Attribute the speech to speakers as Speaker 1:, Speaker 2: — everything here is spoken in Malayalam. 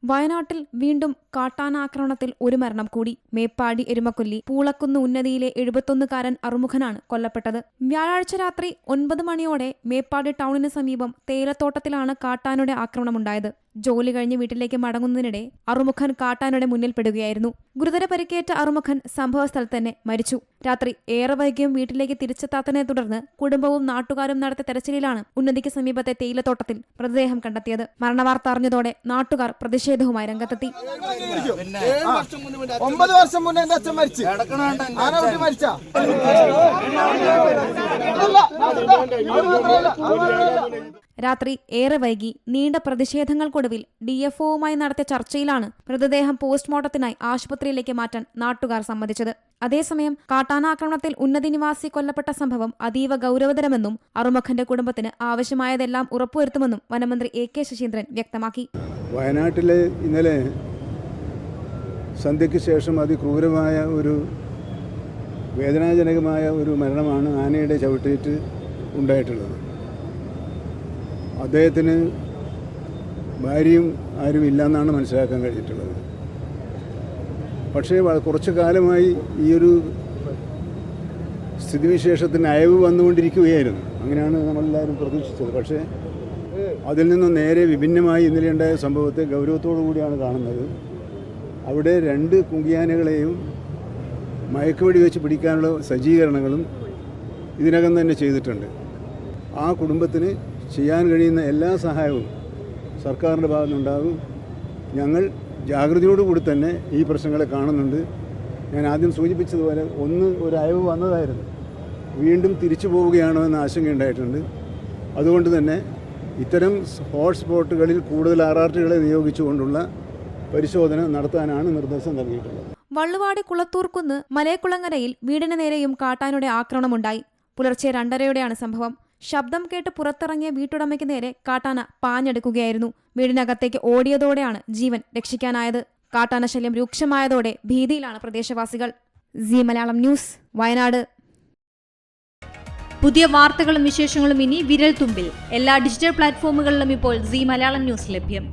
Speaker 1: വയനാട്ടിൽ വീണ്ടും കാട്ടാനാക്രമണത്തിൽ ഒരു മരണം കൂടി. മേപ്പാടി എരുമക്കൊല്ലി പൂളക്കുന്ന് ഉന്നതിയിലെ 71-കാരൻ അറുമുഖനാണ് കൊല്ലപ്പെട്ടത്. വ്യാഴാഴ്ച രാത്രി 9 മണിയോടെ മേപ്പാടി ടൗണിന് സമീപം തേയിലത്തോട്ടത്തിലാണ് കാട്ടാനയുടെ ആക്രമണമുണ്ടായത്. ജോലി കഴിഞ്ഞ് വീട്ടിലേക്ക് മടങ്ങുന്നതിനിടെ അറുമുഖൻ കാട്ടാനയുടെ മുന്നിൽ പെടുകയായിരുന്നു. ഗുരുതര പരിക്കേറ്റ അറുമുഖൻ സംഭവസ്ഥലത്ത് തന്നെ മരിച്ചു. രാത്രി ഏറെ വൈകിയും വീട്ടിലേക്ക് തിരിച്ചെത്താത്തതിനെ തുടർന്ന് കുടുംബവും നാട്ടുകാരും നടത്തിയ തെരച്ചിലിലാണ് ഉന്നതിക്ക് സമീപത്തെ തേയിലത്തോട്ടത്തിൽ മൃതദേഹം കണ്ടെത്തിയത്. മരണവാർത്ത അറിഞ്ഞതോടെ നാട്ടുകാർ പ്രതിഷേധവുമായി രംഗത്തെത്തി.
Speaker 2: 9 വർഷം മുന്നേ എന്റെ അച്ഛൻ മരിച്ചു.
Speaker 1: രാത്രി ഏറെ വൈകി നീണ്ട പ്രതിഷേധങ്ങൾക്കൊടുവിൽ DFOവുമായി നടത്തിയ ചർച്ചയിലാണ് മൃതദേഹം പോസ്റ്റ്മോർട്ടത്തിനായി ആശുപത്രിയിലേക്ക് മാറ്റാൻ നാട്ടുകാർ സമ്മതിച്ചത്. അതേസമയം കാട്ടാനാക്രമണത്തിൽ ഉന്നതി നിവാസി കൊല്ലപ്പെട്ട സംഭവം അതീവ ഗൗരവതരമെന്നും അറുമുഖന്റെ കുടുംബത്തിന് ആവശ്യമായതെല്ലാം ഉറപ്പുവരുത്തുമെന്നും വനമന്ത്രി AK ശശീന്ദ്രൻ വ്യക്തമാക്കി.
Speaker 3: വയനാട്ടിലെ ഇന്നലെ സന്ധ്യയ്ക്ക് ശേഷം അതിക്രൂരമായ ഒരു വേദനാജനകമായ ഒരു മരണമാണ് ആനയുടെ ചവിട്ടേറ്റ് ഉണ്ടായിട്ടുള്ളത്. അദ്ദേഹത്തിന് ഭാര്യയും ആരും ഇല്ലെന്നാണ് മനസ്സിലാക്കാൻ കഴിഞ്ഞിട്ടുള്ളത്. പക്ഷേ കുറച്ചു കാലമായി ഈ ഒരു സ്ഥിതിവിശേഷത്തിന് അയവ് വന്നുകൊണ്ടിരിക്കുകയായിരുന്നു. അങ്ങനെയാണ് നമ്മളെല്ലാവരും പ്രതീക്ഷിച്ചത്. പക്ഷേ അതിൽ നിന്നും നേരെ വിഭിന്നമായി ഇന്നലെ ഉണ്ടായ സംഭവത്തെ ഗൗരവത്തോടു കൂടിയാണ് കാണുന്നത്. അവിടെ 2 കുങ്കിയാനകളെയും മയക്കുവെടി വെച്ച് പിടിക്കാനുള്ള സജ്ജീകരണങ്ങളും ഇതിനകം തന്നെ ചെയ്തിട്ടുണ്ട്. ആ കുടുംബത്തിന് ചെയ്യാൻ കഴിയുന്ന എല്ലാ സഹായവും സർക്കാരിൻ്റെ ഭാഗത്തുനിന്നുണ്ടാകും. ഞങ്ങൾ ജാഗ്രതയോടുകൂടി തന്നെ ഈ പ്രശ്നങ്ങളെ കാണുന്നുണ്ട്. ഞാൻ ആദ്യം സൂചിപ്പിച്ചതുപോലെ ഒരു അയവ് വന്നതായിരുന്നു, വീണ്ടും തിരിച്ചു പോവുകയാണോ എന്ന ആശങ്കയുണ്ടായിട്ടുണ്ട്. അതുകൊണ്ട് തന്നെ ഇത്തരം ഹോട്ട്സ്പോട്ടുകളിൽ കൂടുതൽ RRTകളെ നിയോഗിച്ചുകൊണ്ടുള്ള പരിശോധന നടത്താനാണ് നിർദ്ദേശം നൽകിയിട്ടുള്ളത്.
Speaker 1: വള്ളുവാടി കുളത്തൂർക്കുന്ന് മലയക്കുളങ്ങരയിൽ വീടിന് നേരെയും കാട്ടാനയുടെ ആക്രമണമുണ്ടായി. പുലർച്ചെ 2:30യോടെയാണ് സംഭവം. ശബ്ദം കേട്ട് പുറത്തിറങ്ങിയ വീട്ടുടമയ്ക്ക് നേരെ കാട്ടാന പാഞ്ഞെടുക്കുകയായിരുന്നു. വീടിനകത്തേക്ക് ഓടിയതോടെയാണ് ജീവൻ രക്ഷിക്കാനായത്. കാട്ടാന ശല്യം രൂക്ഷമായതോടെ ഭീതിയിലാണ് പ്രദേശവാസികൾ. സീ മലയാളം ന്യൂസ്, വയനാട്.
Speaker 4: പുതിയ വാർത്തകളും വിശേഷങ്ങളും ഇനി വിരൽ തുമ്പിൽ. എല്ലാ ഡിജിറ്റൽ പ്ലാറ്റ്ഫോമുകളിലും ഇപ്പോൾ സീ മലയാളം ന്യൂസ് ലഭ്യം.